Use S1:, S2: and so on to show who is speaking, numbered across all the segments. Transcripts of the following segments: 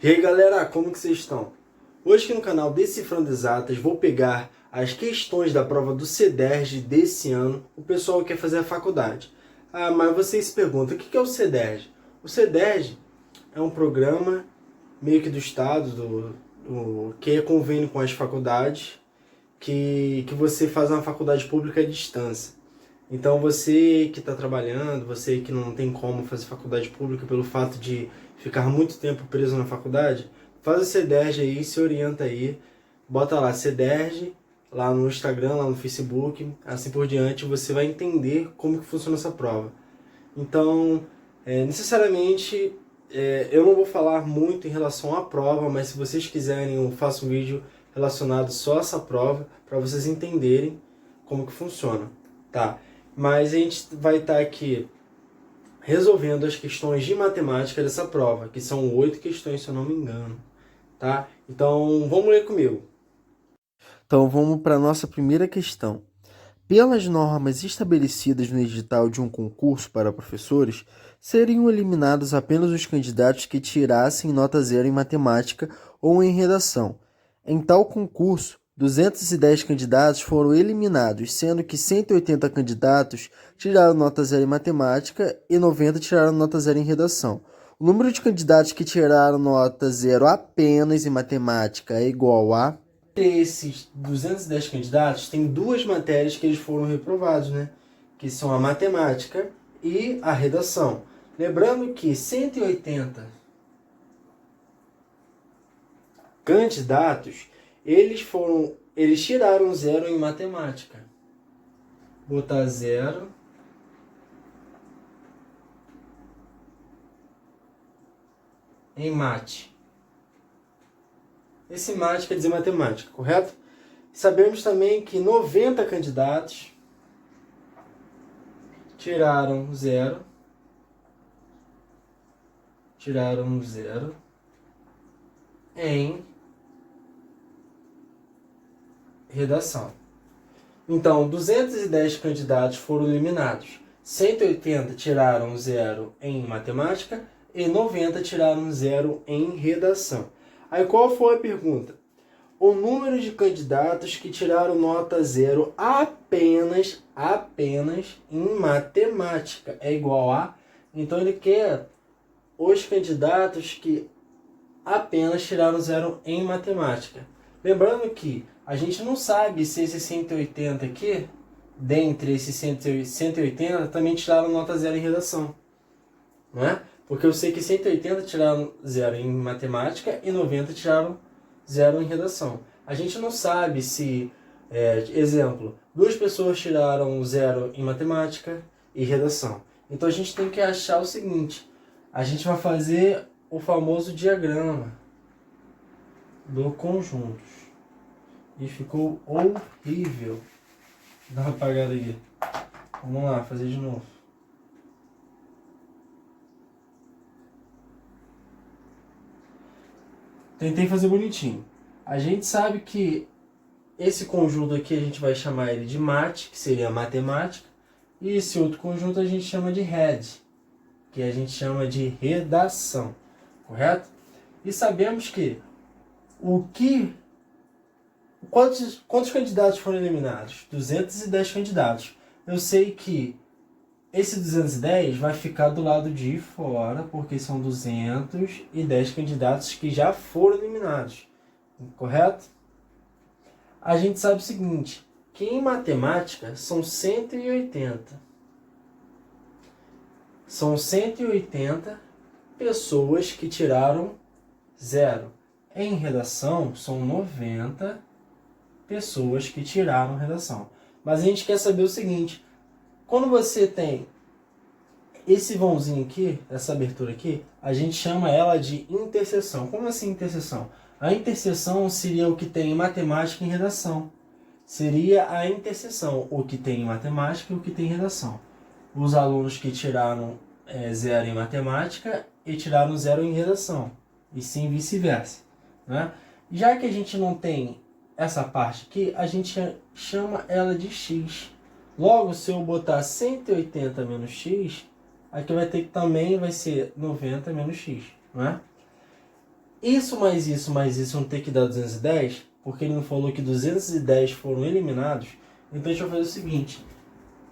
S1: E aí galera, como que vocês estão? Hoje aqui no canal Decifrando Exatas vou pegar as questões da prova do CEDERJ desse ano, o pessoal quer fazer a faculdade. Ah, mas vocês se perguntam, o que é o CEDERJ? O CEDERJ é um programa meio que do Estado, que é convênio com as faculdades, que você faz uma faculdade pública à distância. Então você que está trabalhando, você que não tem como fazer faculdade pública pelo fato de ficar muito tempo preso na faculdade, faz o CEDERJ aí, se orienta aí, bota lá CEDERJ, lá no Instagram, lá no Facebook, assim por diante, você vai entender como que funciona essa prova. Então, necessariamente, eu não vou falar muito em relação à prova, mas se vocês quiserem eu faço um vídeo relacionado só a essa prova, para vocês entenderem como que funciona, tá? Mas a gente vai estar aqui resolvendo as questões de matemática dessa prova, que são 8 questões, se eu não me engano, tá? Então, vamos ler comigo. Então, vamos para a nossa primeira questão. Pelas normas estabelecidas no edital de um concurso para professores, seriam eliminados apenas os candidatos que tirassem nota zero em matemática ou em redação. Em tal concurso, 210 candidatos foram eliminados, sendo que 180 candidatos tiraram nota zero em matemática e 90 tiraram nota zero em redação. O número de candidatos que tiraram nota zero apenas em matemática é igual a... Esses 210 candidatos, tem duas matérias que eles foram reprovados, né? Que são a matemática e a redação. Lembrando que 180 candidatos, eles tiraram zero em matemática. Botar zero em mate. Esse mate quer dizer matemática, correto? Sabemos também que 90 candidatos tiraram zero em redação. Então, 210 candidatos foram eliminados. 180 tiraram zero em matemática e 90 tiraram zero em redação. Aí qual foi a pergunta? O número de candidatos que tiraram nota zero apenas em matemática é igual a... Então ele quer os candidatos que apenas tiraram zero em matemática. Lembrando que a gente não sabe se esses 180 aqui, dentre esses 180, também tiraram nota zero em redação. Não é? Porque eu sei que 180 tiraram zero em matemática e 90 tiraram zero em redação. A gente não sabe se, exemplo, duas pessoas tiraram zero em matemática e redação. Então a gente tem que achar o seguinte, a gente vai fazer o famoso diagrama do conjuntos. E ficou horrível. Dá uma apagada aí. Vamos lá, fazer de novo. Tentei fazer bonitinho. A gente sabe que esse conjunto aqui a gente vai chamar ele de mate, que seria a matemática. E esse outro conjunto a gente chama de red, que a gente chama de redação. Correto? E sabemos que quantos candidatos foram eliminados? 210 candidatos. Eu sei que esse 210 vai ficar do lado de fora, porque são 210 candidatos que já foram eliminados. Correto? A gente sabe o seguinte, que em matemática são 180. São 180 pessoas que tiraram zero. Em redação, são 90 pessoas que tiraram redação. Mas a gente quer saber o seguinte, quando você tem esse vãozinho aqui, essa abertura aqui, a gente chama ela de interseção. Como assim interseção? A interseção seria o que tem em matemática e em redação. Seria a interseção, o que tem em matemática e o que tem em redação. Os alunos que tiraram zero em matemática e tiraram zero em redação. E sim vice-versa, né? Já que a gente não tem essa parte aqui, a gente chama ela de x. Logo, se eu botar 180 menos x, aqui vai ter que também vai ser 90 menos x, não é? Isso mais isso vão ter que dar 210, porque ele não falou que 210 foram eliminados. Então a gente vai fazer o seguinte: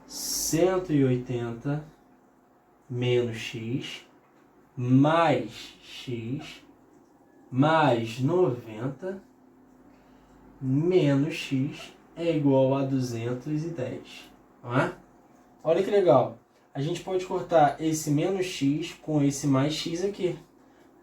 S1: 180 menos x mais x mais 90 menos x é igual a 210. Não é? Olha que legal. A gente pode cortar esse menos x com esse mais x aqui.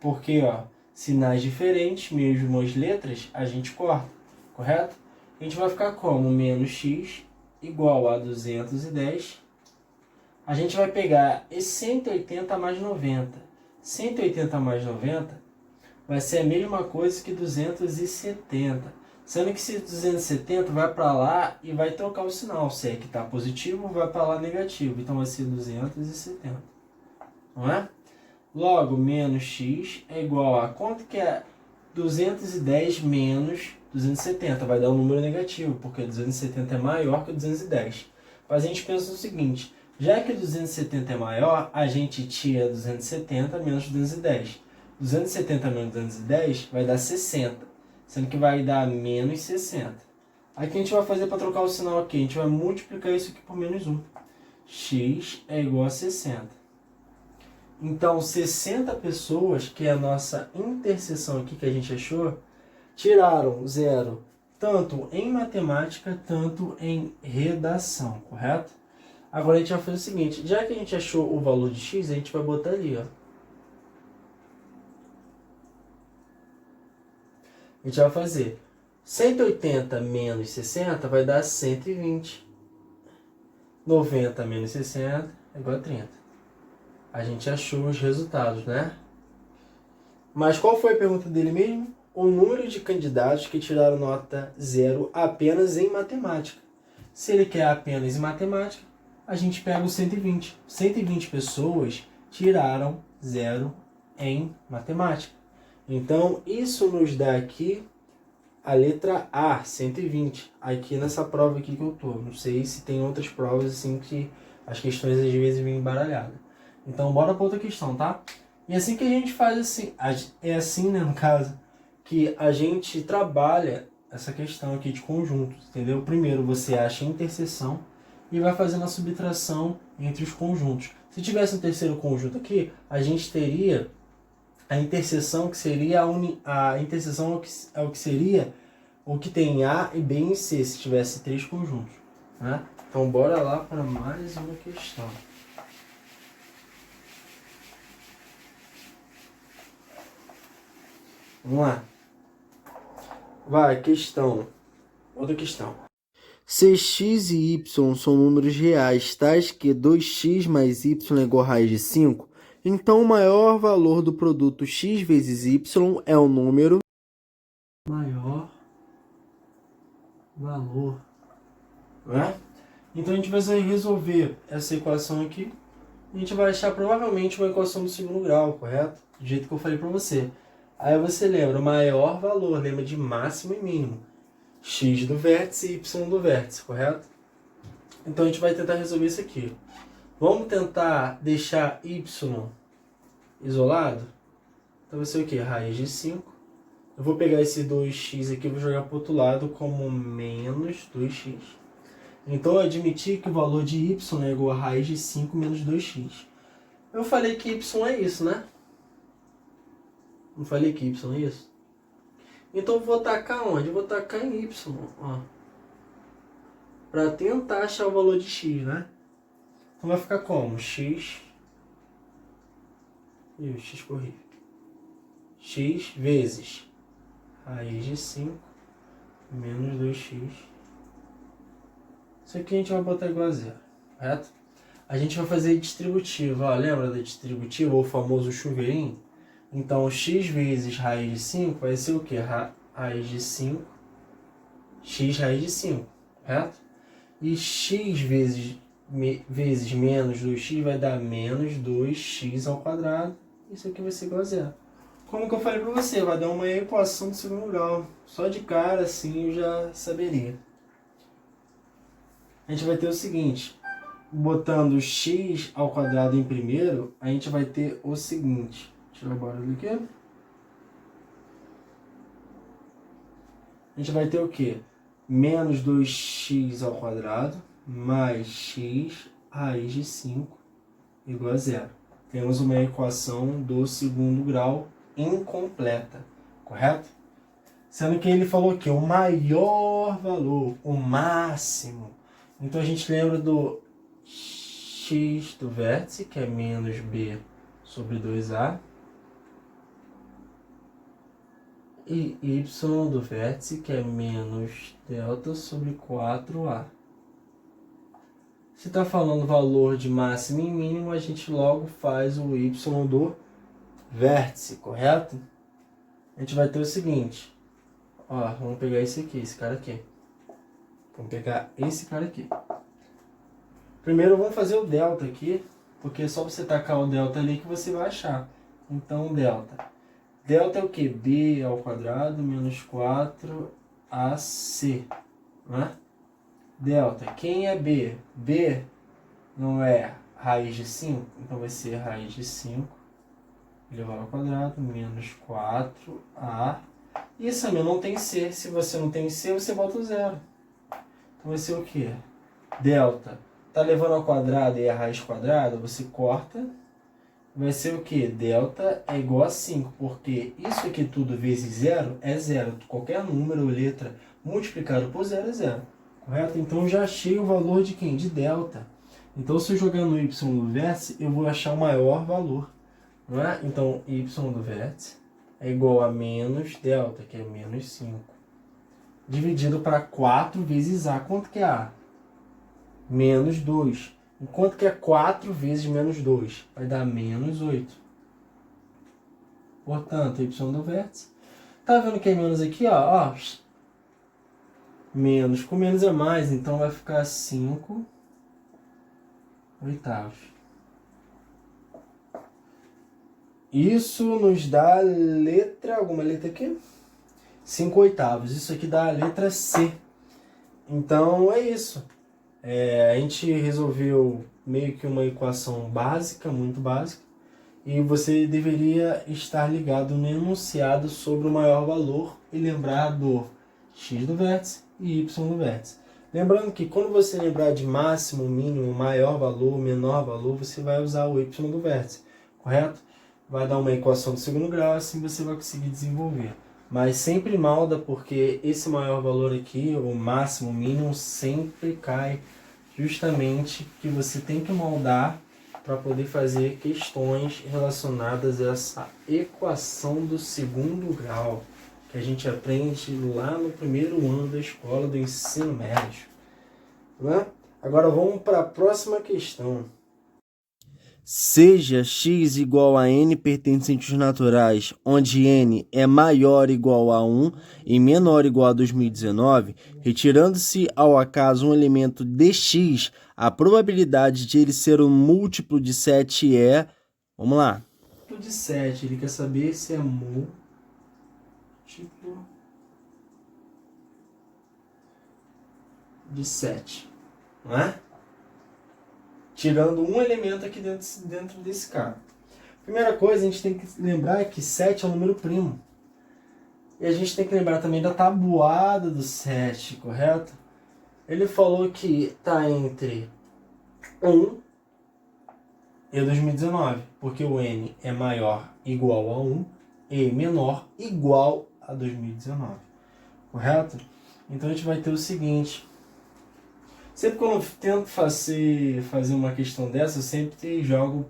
S1: Porque, ó, sinais diferentes, mesmas letras, a gente corta. Correto? A gente vai ficar como menos x igual a 210. A gente vai pegar esse 180 mais 90. 180 mais 90 vai ser a mesma coisa que 270. Sendo que esse 270 vai para lá e vai trocar o sinal. Se é que está positivo, vai para lá negativo. Então vai ser 270. Não é? Logo, menos x é igual a quanto que é 210 menos 270? Vai dar um número negativo, porque 270 é maior que 210. Mas a gente pensa no seguinte: já que 270 é maior, a gente tira 270 menos 210. 270 menos 210 vai dar 60, sendo que vai dar menos 60. Aí o que a gente vai fazer para trocar o sinal aqui? A gente vai multiplicar isso aqui por menos 1. X é igual a 60. Então, 60 pessoas, que é a nossa interseção aqui que a gente achou, tiraram 0 tanto em matemática, tanto em redação, correto? Agora a gente vai fazer o seguinte: já que a gente achou o valor de x, a gente vai botar ali, ó. A gente vai fazer 180 menos 60 vai dar 120. 90 menos 60 é igual a 30. A gente achou os resultados, né? Mas qual foi a pergunta dele mesmo? O número de candidatos que tiraram nota 0 apenas em matemática. Se ele quer apenas em matemática, a gente pega o 120. 120 pessoas tiraram 0 em matemática. Então, isso nos dá aqui a letra A, 120. Aqui nessa prova aqui que eu tô. Não sei se tem outras provas assim que as questões às vezes vêm embaralhadas. Então, bora para outra questão, tá? E assim que a gente faz assim, é assim, né, no caso, que a gente trabalha essa questão aqui de conjuntos, entendeu? Primeiro você acha a interseção e vai fazendo a subtração entre os conjuntos. Se tivesse um terceiro conjunto aqui, a gente teria a interseção, que seria a interseção é o que seria o que tem A e B em C, se tivesse três conjuntos, né? Então, bora lá para mais uma questão. Vamos lá. Vai, questão. Outra questão. Se x e y são números reais, tais que 2x mais y é igual a raiz de 5, então o maior valor do produto x vezes y é o número maior valor. Né? Então a gente vai resolver essa equação aqui. A gente vai achar provavelmente uma equação do segundo grau, correto? Do jeito que eu falei para você. Aí você lembra, o maior valor, lembra de máximo e mínimo. X do vértice e y do vértice, correto? Então a gente vai tentar resolver isso aqui. Vamos tentar deixar y isolado? Então vai ser o quê? Raiz de 5. Eu vou pegar esse 2x aqui e vou jogar para o outro lado como menos 2x. Então eu admiti que o valor de y é igual a raiz de 5 menos 2x. Eu falei que y é isso, né? Não falei que y é isso? Então eu vou tacar onde? Eu vou tacar em y, ó. Para tentar achar o valor de x, né? Então vai ficar como? X... Ih, x corrido. X vezes raiz de 5 menos 2x. Isso aqui a gente vai botar igual a zero, correto? A gente vai fazer distributiva, ó, lembra da distributiva, ou o famoso chuveirinho? Então, x vezes raiz de 5 vai ser o quê? Raiz de 5, x raiz de 5, correto? E x vezes menos 2x vai dar menos 2x ao quadrado. Isso aqui vai ser igual a zero. Como que eu falei para você, vai dar uma equação do segundo grau. Só de cara, assim, eu já saberia. A gente vai ter o seguinte, botando x ao quadrado em primeiro, a gente vai ter o seguinte. Deixa eu embora ali aqui. a gente vai ter o quê? Menos 2x ao quadrado mais x raiz de 5 igual a zero. Temos uma equação do segundo grau incompleta, correto? Sendo que ele falou que o maior valor, o máximo. Então a gente lembra do x do vértice, que é menos b sobre 2a. E y do vértice, que é menos delta sobre 4a. Se está falando valor de máximo e mínimo, a gente logo faz o y do vértice, correto? A gente vai ter o seguinte. Ó, vamos pegar esse aqui, esse cara aqui. Vamos pegar esse cara aqui. Primeiro vamos fazer o delta aqui, porque é só você tacar o delta ali que você vai achar. Então, delta. Delta é o que? B ao quadrado menos 4AC. Né? Delta. Quem é B? B não é raiz de 5? Então vai ser raiz de 5 elevado ao quadrado menos 4A. Isso também não tem C. Se você não tem C, você bota o zero. Então vai ser o que? Delta. Tá levando ao quadrado e a raiz quadrada, você corta. Vai ser o que? Delta é igual a 5, porque isso aqui tudo vezes zero é zero. Qualquer número ou letra multiplicado por zero é zero. Correto? Então eu já achei o valor de quem? De delta. Então se eu jogar no y do vértice, eu vou achar o maior valor. Não é? Então y do vértice é igual a menos delta, que é menos 5. Dividido para 4 vezes a. Quanto que é a? Menos 2. Quanto que é 4 vezes menos 2? Vai dar menos 8. Portanto, y do vértice. Tá vendo que é menos aqui? Ó. Menos. Com menos é mais, então vai ficar 5 oitavos. Isso nos dá letra... Alguma letra aqui? 5 oitavos. Isso aqui dá a letra C. Então, é isso. A gente resolveu meio que uma equação básica, muito básica, e você deveria estar ligado no enunciado sobre o maior valor e lembrar do x do vértice e y do vértice. Lembrando que quando você lembrar de máximo, mínimo, maior valor, menor valor, você vai usar o y do vértice, correto? Vai dar uma equação do segundo grau, assim você vai conseguir desenvolver. Mas sempre malda, porque esse maior valor aqui, o máximo, o mínimo, sempre cai justamente que você tem que moldar para poder fazer questões relacionadas a essa equação do segundo grau, que a gente aprende lá no primeiro ano da escola do ensino médio. Né? Agora vamos para a próxima questão. Seja x igual a n pertencentes naturais, onde n é maior ou igual a 1 e menor ou igual a 2019, retirando-se ao acaso um elemento de x, a probabilidade de ele ser um múltiplo de 7 é... Vamos lá. Múltiplo de 7, ele quer saber se é múltiplo de 7, não é? Tirando um elemento aqui dentro desse cara. Primeira coisa, a gente tem que lembrar que 7 é um número primo. E a gente tem que lembrar também da tabuada do 7, correto? Ele falou que está entre 1 e 2019, porque o n é maior igual a 1 e menor igual a 2019, correto? Então a gente vai ter o seguinte... Sempre quando eu tento fazer uma questão dessa, eu sempre jogo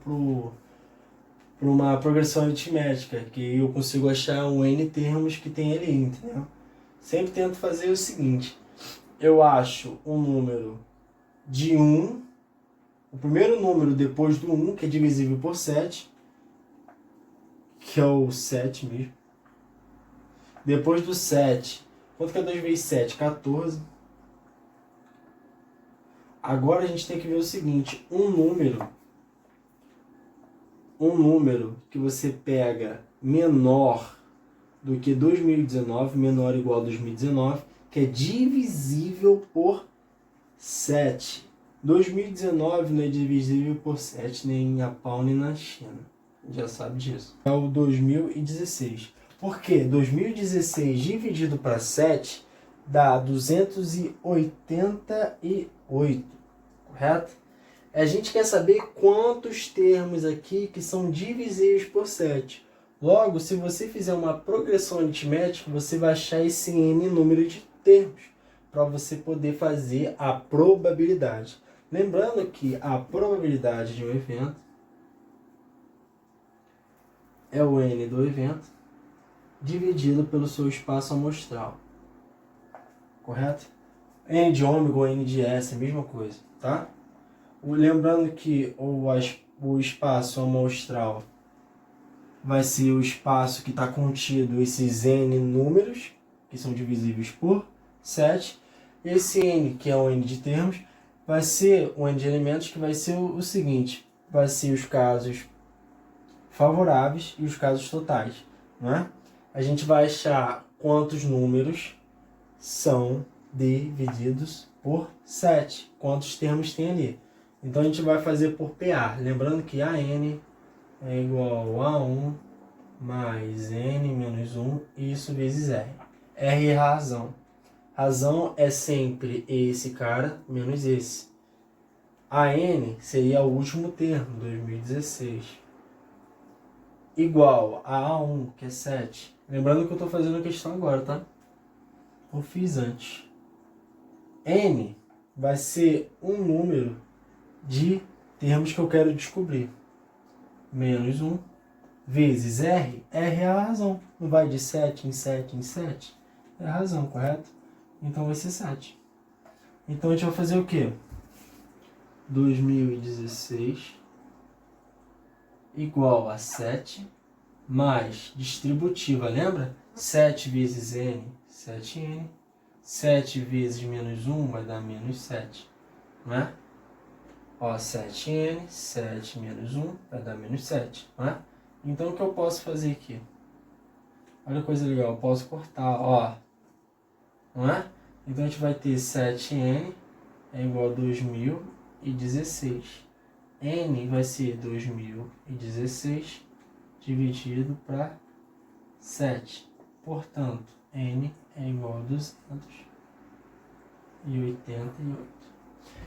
S1: para uma progressão aritmética, que eu consigo achar um n termos que tem ali, entendeu? Sempre tento fazer o seguinte, eu acho um número de 1, o primeiro número depois do 1, que é divisível por 7, que é o 7 mesmo. Depois do 7, quanto que é 2 vezes 7? 14. Agora a gente tem que ver o seguinte, um número que você pega menor do que 2019, menor ou igual a 2019, que é divisível por 7. 2019 não é divisível por 7 nem em Japão nem na China. Já sabe disso. É o 2016. Por quê? 2016 dividido para 7 dá 288, correto? A gente quer saber quantos termos aqui que são divisíveis por 7. Logo, se você fizer uma progressão aritmética, você vai achar esse n número de termos para você poder fazer a probabilidade. Lembrando que a probabilidade de um evento é o n do evento dividido pelo seu espaço amostral, correto? N de ômega ou n de S é a mesma coisa, tá? Lembrando que o espaço amostral vai ser o espaço que está contido esses n números, que são divisíveis por 7. Esse n, que é o n de termos, vai ser o n de elementos, que vai ser o seguinte, vai ser os casos favoráveis e os casos totais, não é? A gente vai achar quantos números são divididos por 7, quantos termos tem ali. Então a gente vai fazer por PA, lembrando que AN é igual a 1 mais N menos 1, isso vezes R. R é razão. Razão é sempre esse cara menos esse. AN seria o último termo, 2016. Igual a A1, que é 7. Lembrando que eu estou fazendo a questão agora, tá? Eu fiz antes. N vai ser um número de termos que eu quero descobrir. Menos 1 vezes R. R é a razão. Não vai de 7 em 7 em 7? É a razão, correto? Então vai ser 7. Então a gente vai fazer o quê? 2016 igual a 7 mais distributiva, lembra? 7 vezes N, 7N. 7 vezes menos 1 vai dar menos 7, não é? Ó, 7N, 7 menos 1 vai dar menos 7, não é? Então, o que eu posso fazer aqui? Olha que coisa legal, eu posso cortar, ó, não é? Então, a gente vai ter 7N é igual a 2016. N vai ser 2016 dividido para 7. Portanto, N é igual a 288.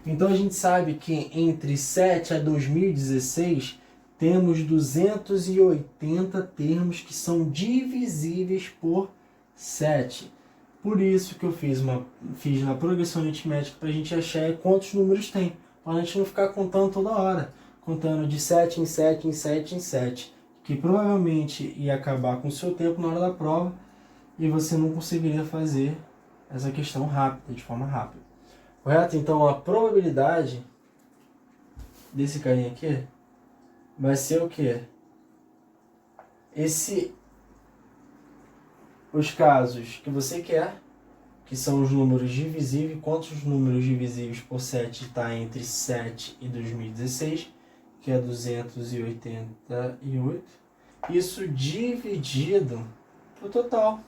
S1: Então, a gente sabe que entre 7 a 2016, temos 280 termos que são divisíveis por 7. Por isso que eu fiz na progressão aritmética para a gente achar quantos números tem. Para a gente não ficar contando toda hora. Contando de 7 em 7 em 7 em 7. Que provavelmente ia acabar com o seu tempo na hora da prova e você não conseguiria fazer essa questão rápida, de forma rápida. Correto? Então a probabilidade desse carinha aqui vai ser o quê? Os casos que você quer, que são os números divisíveis. Quantos números divisíveis por 7 está entre 7 e 2016? Que é 288. Isso dividido pro total.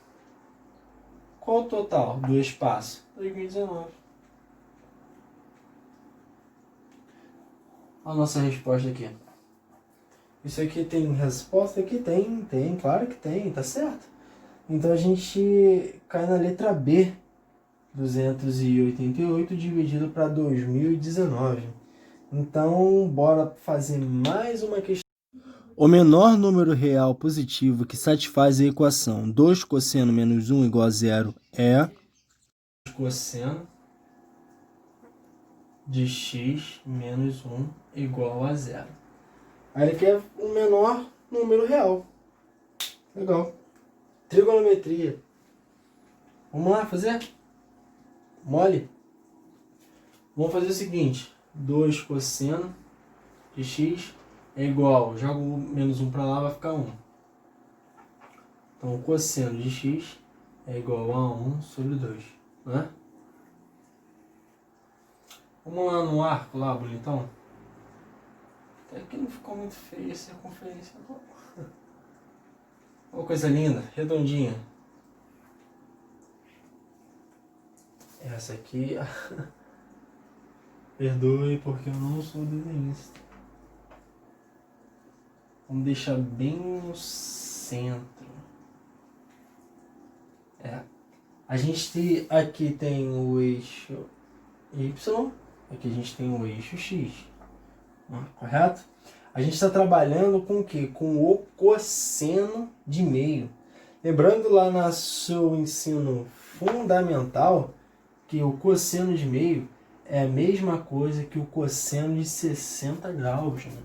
S1: Qual o total do espaço? 2019. A nossa resposta aqui. Isso aqui tem resposta? Aqui tem, claro que tem, tá certo. Então a gente cai na letra B, 288 dividido para 2019. Então, bora fazer mais uma questão. O menor número real positivo que satisfaz a equação 2 cosseno menos 1 igual a 0 é cosseno de x menos 1 igual a 0. Aí ele quer o menor número real. Legal. Trigonometria. Vamos lá fazer? Mole? Vamos fazer o seguinte. 2 cosseno de x é igual, jogo o menos 1 para lá, vai ficar 1. Então, o cosseno de x é igual a 1 sobre 2, né? Vamos lá no arco, lá, bonitão. Até que não ficou muito feia a circunferência. Uma coisa linda, redondinha. Essa aqui, perdoe porque eu não sou desenhista. Vamos deixar bem no centro. A gente aqui tem o eixo Y, aqui a gente tem o eixo X, correto? A gente está trabalhando com o quê? Com o cosseno de meio. Lembrando lá no seu ensino fundamental que o cosseno de meio é a mesma coisa que o cosseno de 60 graus, né?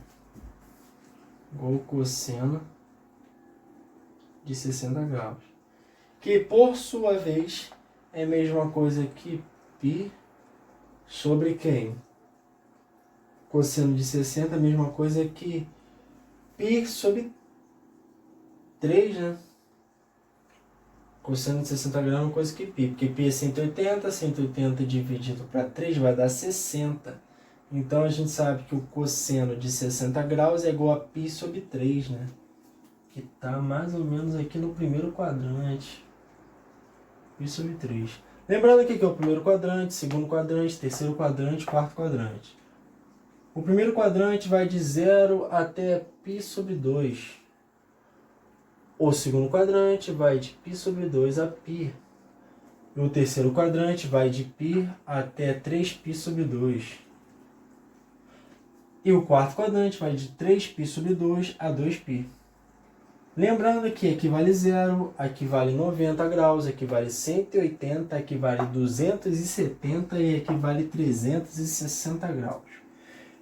S1: Igual o cosseno de 60 graus. Que, por sua vez, é a mesma coisa que π sobre quem? Cosseno de 60 é a mesma coisa que π sobre 3, né? Cosseno de 60 graus é uma coisa que π, porque π é 180, 180 dividido para 3 vai dar 60. Então a gente sabe que o cosseno de 60 graus é igual a π sobre 3, né? Que está mais ou menos aqui no primeiro quadrante. π sobre 3. Lembrando aqui que é o primeiro quadrante, segundo quadrante, terceiro quadrante, quarto quadrante. O primeiro quadrante vai de 0 até π sobre 2. O segundo quadrante vai de π sobre 2 a π. E o terceiro quadrante vai de π até 3π sobre 2. E o quarto quadrante vai de 3π sobre 2 a 2π. Lembrando que aqui vale 0, aqui vale 90 graus, aqui vale 180, aqui vale 270 e aqui vale 360 graus.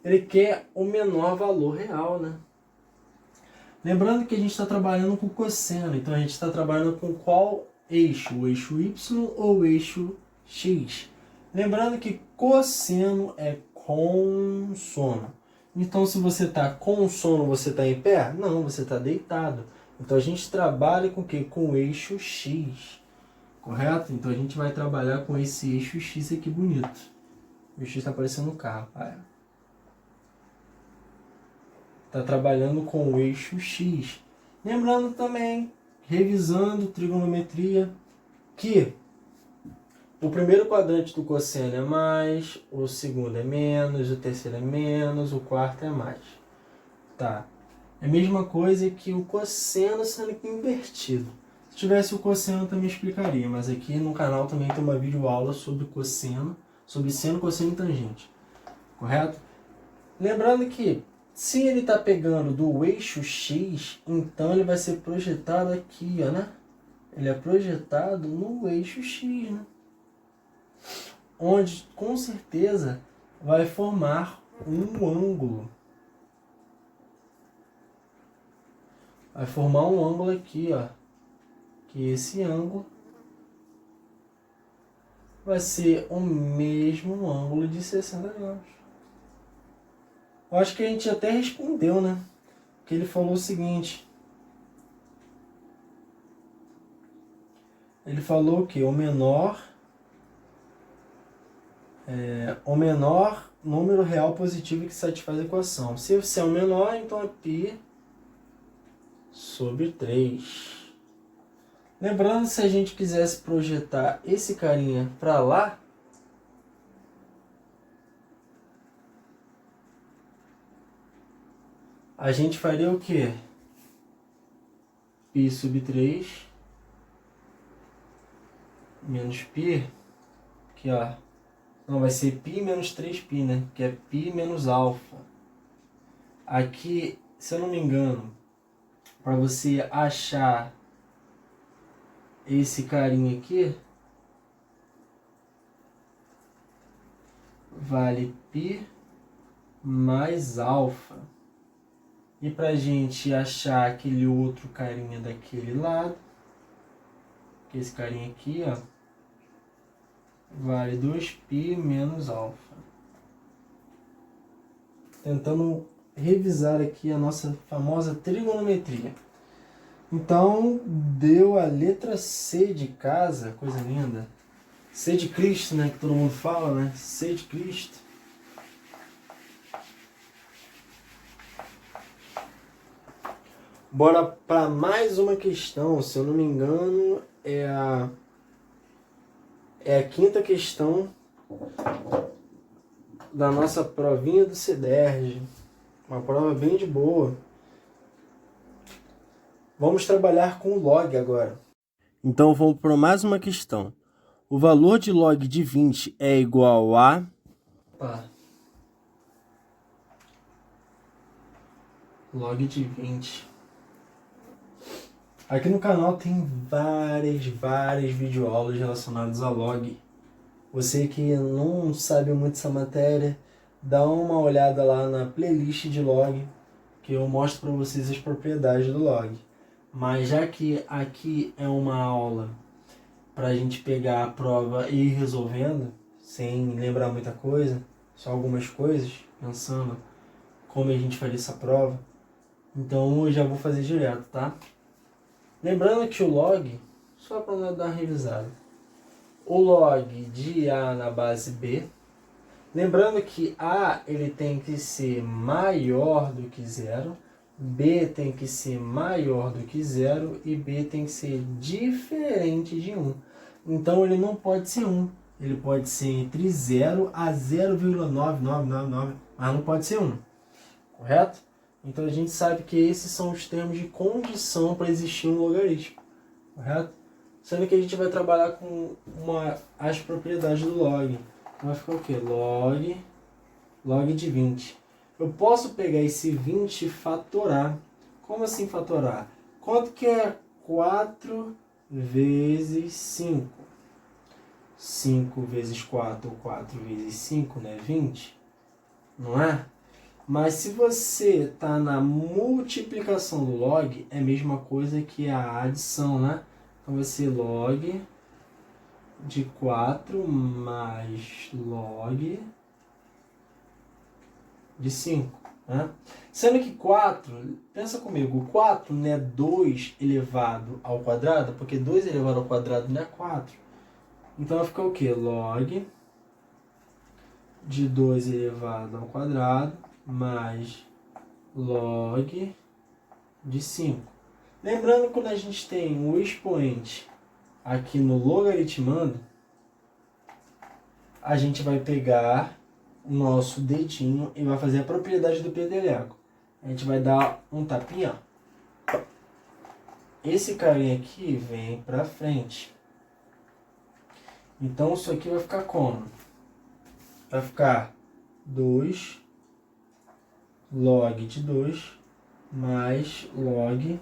S1: Ele quer o menor valor real, né? Lembrando que a gente está trabalhando com cosseno, então a gente está trabalhando com qual eixo? O eixo Y ou o eixo X? Lembrando que cosseno é com sono. Então, se você está com sono, você está em pé? Não, você está deitado. Então, a gente trabalha com o quê? Com o eixo X, correto? Então, a gente vai trabalhar com esse eixo X aqui bonito. O eixo X está parecendo um carro. Está trabalhando com o eixo X. Lembrando também, revisando trigonometria, que o primeiro quadrante do cosseno é mais, o segundo é menos, o terceiro é menos, o quarto é mais. Tá. É a mesma coisa que o cosseno sendo invertido. Se tivesse o cosseno eu também explicaria, mas aqui no canal também tem uma videoaula sobre cosseno, sobre seno, cosseno e tangente. Correto? Lembrando que se ele está pegando do eixo X, então ele vai ser projetado aqui, ó, né? Ele é projetado no eixo X, né? Onde, com certeza, vai formar um ângulo. Vai formar um ângulo aqui, ó. Que esse ângulo vai ser o mesmo ângulo de 60 graus. Eu acho que a gente até respondeu, né? Que ele falou o seguinte. Ele falou que o menor número real positivo que satisfaz a equação. Se é o menor, então é π sobre 3. Lembrando, se a gente quisesse projetar esse carinha para lá, a gente faria o quê? π sobre 3 menos π, aqui ó, não, vai ser π menos 3π, né? Que é π menos alfa. Aqui, se eu não me engano, para você achar esse carinha aqui, vale π mais alfa. E para a gente achar aquele outro carinha daquele lado, que esse carinha aqui, ó, vale 2π menos alfa. Tentando revisar aqui a nossa famosa trigonometria. Então, deu a letra C de casa, coisa linda. C de Cristo, né, que todo mundo fala, né? C de Cristo. Bora para mais uma questão, se eu não me engano, é a quinta questão da nossa provinha do CEDERJ. Uma prova bem de boa. Vamos trabalhar com log agora. Então vamos para mais uma questão. O valor de log de 20 é igual a... log de 20. Aqui no canal tem várias videoaulas relacionadas a log. Você que não sabe muito essa matéria, dá uma olhada lá na playlist de log, que eu mostro para vocês as propriedades do log. Mas já que aqui é uma aula para a gente pegar a prova e ir resolvendo, sem lembrar muita coisa, só algumas coisas, pensando como a gente faria essa prova, então eu já vou fazer direto, tá? Lembrando que o log, só para dar uma revisada, o log de A na base B, lembrando que A ele tem que ser maior do que zero, B tem que ser maior do que zero e B tem que ser diferente de 1. Então ele não pode ser 1, ele pode ser entre 0 a 0,9999, mas não pode ser 1, correto? Então a gente sabe que esses são os termos de condição para existir um logaritmo, correto? Sendo que a gente vai trabalhar com as propriedades do log. Vai ficar o quê? Log de 20. Eu posso pegar esse 20 e fatorar. Como assim fatorar? Quanto que é 4 vezes 5? 5 vezes 4 ou 4 vezes 5, né? 20. Não é? Mas se você está na multiplicação do log, é a mesma coisa que a adição, né? Então vai ser log de 4 mais log de 5. Né? Sendo que 4, pensa comigo, 4 não é 2 elevado ao quadrado, porque 2 elevado ao quadrado não é 4. Então vai ficar o quê? Log de 2 elevado ao quadrado mais log de 5. Lembrando que quando a gente tem o expoente aqui no logaritmando, a gente vai pegar o nosso dedinho e vai fazer a propriedade do peteleco. A gente vai dar um tapinha. Esse carinha aqui vem para frente. Então isso aqui vai ficar como? Vai ficar 2 log de 2 mais log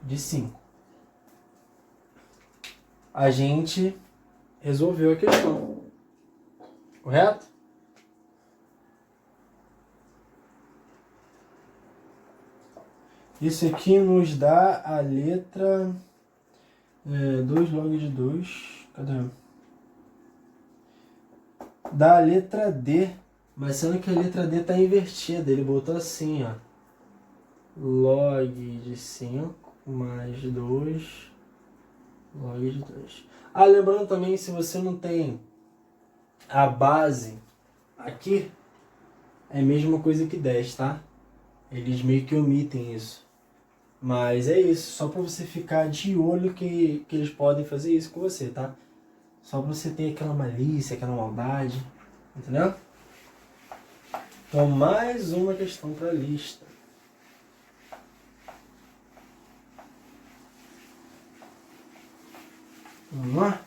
S1: de 5. A gente resolveu a questão, correto? Isso aqui nos dá a letra 2 log de 2. Cadê? Dá a letra D, mas sendo que a letra D está invertida. Ele botou assim, ó. Log de 5 mais 2 log de 2. Ah, lembrando também, se você não tem a base aqui, é a mesma coisa que 10, tá? Eles meio que omitem isso. Mas é isso, só para você ficar de olho que eles podem fazer isso com você, tá? Só para você ter aquela malícia, aquela maldade, entendeu? Então, mais uma questão para a lista. Vamos lá?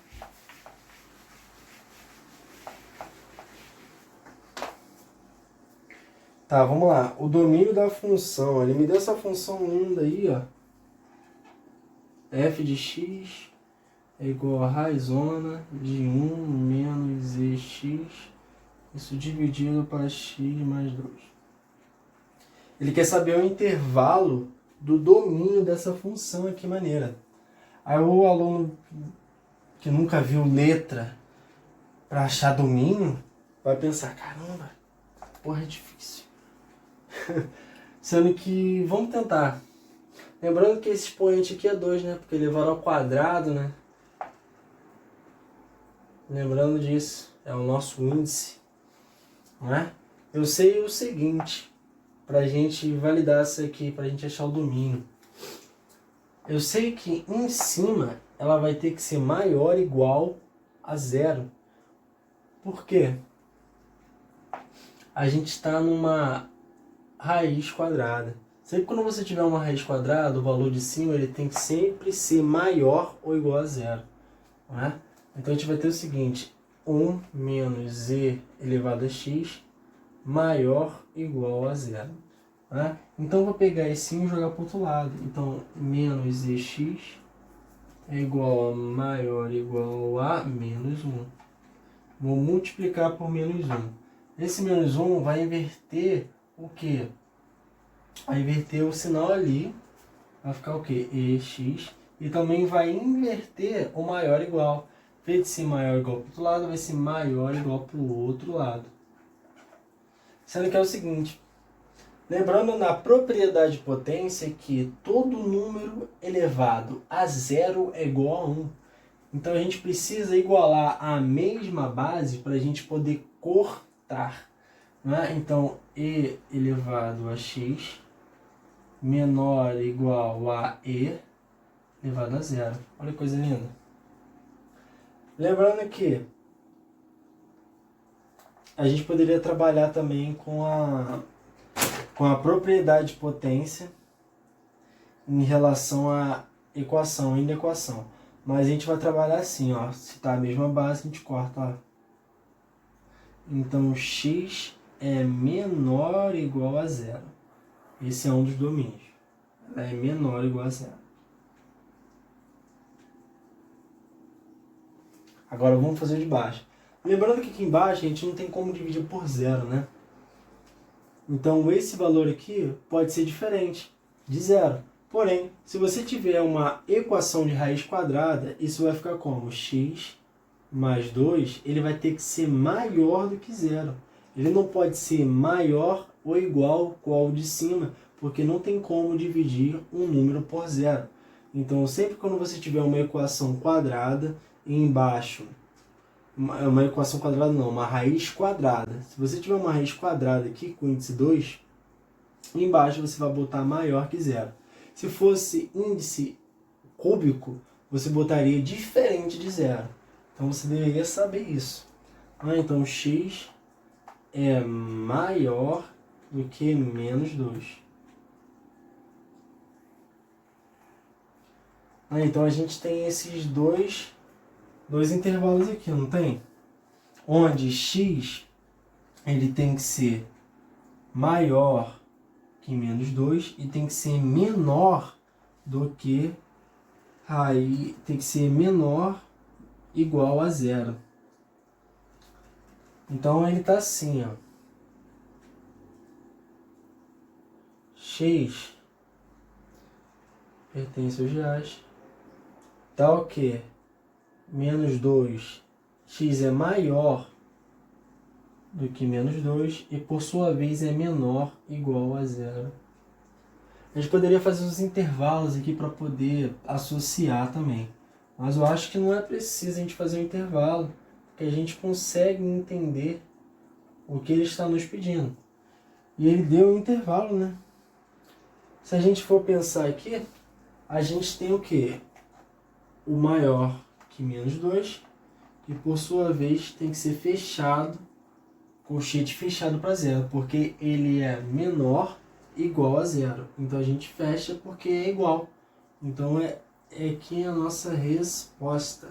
S1: Tá, vamos lá. O domínio da função. Ele me deu essa função linda aí, ó. F de x é igual a raizona de 1 menos ex, isso dividido para x mais 2. Ele quer saber o intervalo do domínio dessa função aqui, maneira. Aí o aluno que nunca viu letra para achar domínio vai pensar, caramba, porra, é difícil. Sendo que, vamos tentar. Lembrando que esse expoente aqui é 2, né? Porque levaram ao quadrado, né? Lembrando disso, é o nosso índice, não é? Eu sei o seguinte, para a gente validar isso aqui, para a gente achar o domínio. Eu sei que em cima ela vai ter que ser maior ou igual a 0. Por quê? A gente está numa raiz quadrada. Sempre quando você tiver uma raiz quadrada, o valor de cima ele tem que sempre ser maior ou igual a 0. Não é? Então a gente vai ter o seguinte, 1 menos e elevado a x maior ou igual a zero. Tá? Então eu vou pegar esse 1 e jogar para o outro lado. Então menos ex é igual a maior ou igual a menos 1. Vou multiplicar por menos 1. Esse menos 1 vai inverter o quê? Vai inverter o sinal ali. Vai ficar o quê? Ex. E também vai inverter o maior igual. Em vez de ser maior igual para o outro lado, vai ser maior igual para o outro lado. Sendo que é o seguinte. Lembrando na propriedade de potência que todo número elevado a zero é igual a 1. Então a gente precisa igualar a mesma base para a gente poder cortar. Né? Então e elevado a x menor ou igual a e elevado a zero. Olha que coisa linda. Lembrando que a gente poderia trabalhar também com a propriedade de potência em relação à equação, inequação. Mas a gente vai trabalhar assim, ó. Se está a mesma base, a gente corta, ó. Então x é menor ou igual a zero. Esse é um dos domínios. Ela é menor ou igual a zero. Agora vamos fazer o de baixo. Lembrando que aqui embaixo a gente não tem como dividir por zero, né? Então esse valor aqui pode ser diferente de zero. Porém, se você tiver uma equação de raiz quadrada, isso vai ficar como? X mais 2, ele vai ter que ser maior do que zero. Ele não pode ser maior ou igual ao de cima, porque não tem como dividir um número por zero. Então, sempre quando você tiver uma equação quadrada, e embaixo, uma equação quadrada não, uma raiz quadrada. Se você tiver uma raiz quadrada aqui com índice 2, embaixo você vai botar maior que zero. Se fosse índice cúbico, você botaria diferente de zero. Então você deveria saber isso. Então x é maior do que menos 2. Então a gente tem esses dois intervalos aqui, não tem? Onde x ele tem que ser maior que menos 2 e tem que ser menor do que tem que ser menor igual a zero. Então ele está assim, ó. X pertence aos reais. Tá o quê? Menos 2. X é maior do que menos 2 e por sua vez é menor igual a zero. A gente poderia fazer os intervalos aqui para poder associar também. Mas eu acho que não é preciso a gente fazer um intervalo, porque a gente consegue entender o que ele está nos pedindo. E ele deu um intervalo, né? Se a gente for pensar aqui, a gente tem o quê? O maior que menos 2, e por sua vez tem que ser fechado, colchete fechado para zero, porque ele é menor igual a zero. Então a gente fecha porque é igual. Então é aqui a nossa resposta.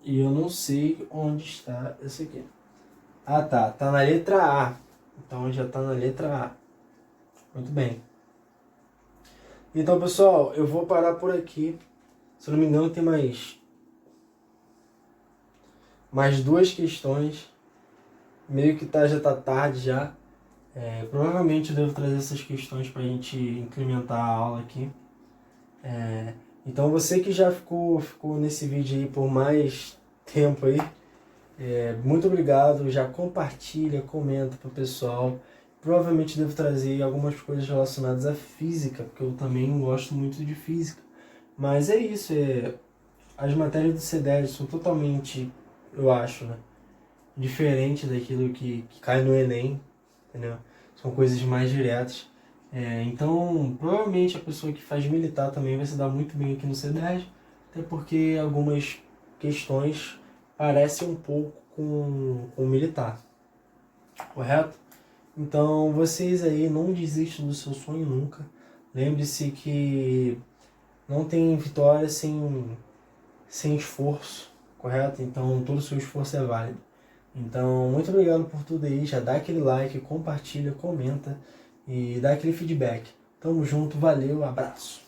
S1: E eu não sei onde está esse aqui. Ah, tá. Tá na letra A. Então já está na letra A. Muito bem. Então, pessoal, eu vou parar por aqui. Se eu não me engano, tem mais duas questões. Meio que já tá tarde já. Provavelmente eu devo trazer essas questões para a gente incrementar a aula aqui. Então você que já ficou nesse vídeo aí por mais tempo aí, muito obrigado, já compartilha, comenta pro pessoal. Provavelmente devo trazer algumas coisas relacionadas à física, porque eu também gosto muito de física. Mas é isso, as matérias do C10 são totalmente, eu acho, né, diferente daquilo que cai no Enem, entendeu? São coisas mais diretas. Então, provavelmente a pessoa que faz militar também vai se dar muito bem aqui no C10, até porque algumas questões parecem um pouco com o militar, correto? Então, vocês aí não desistam do seu sonho nunca. Lembre-se que não tem vitória sem sem esforço, correto? Então todo o seu esforço é válido. Então, muito obrigado por tudo aí, já dá aquele like, compartilha, comenta e dá aquele feedback. Tamo junto, valeu, abraço!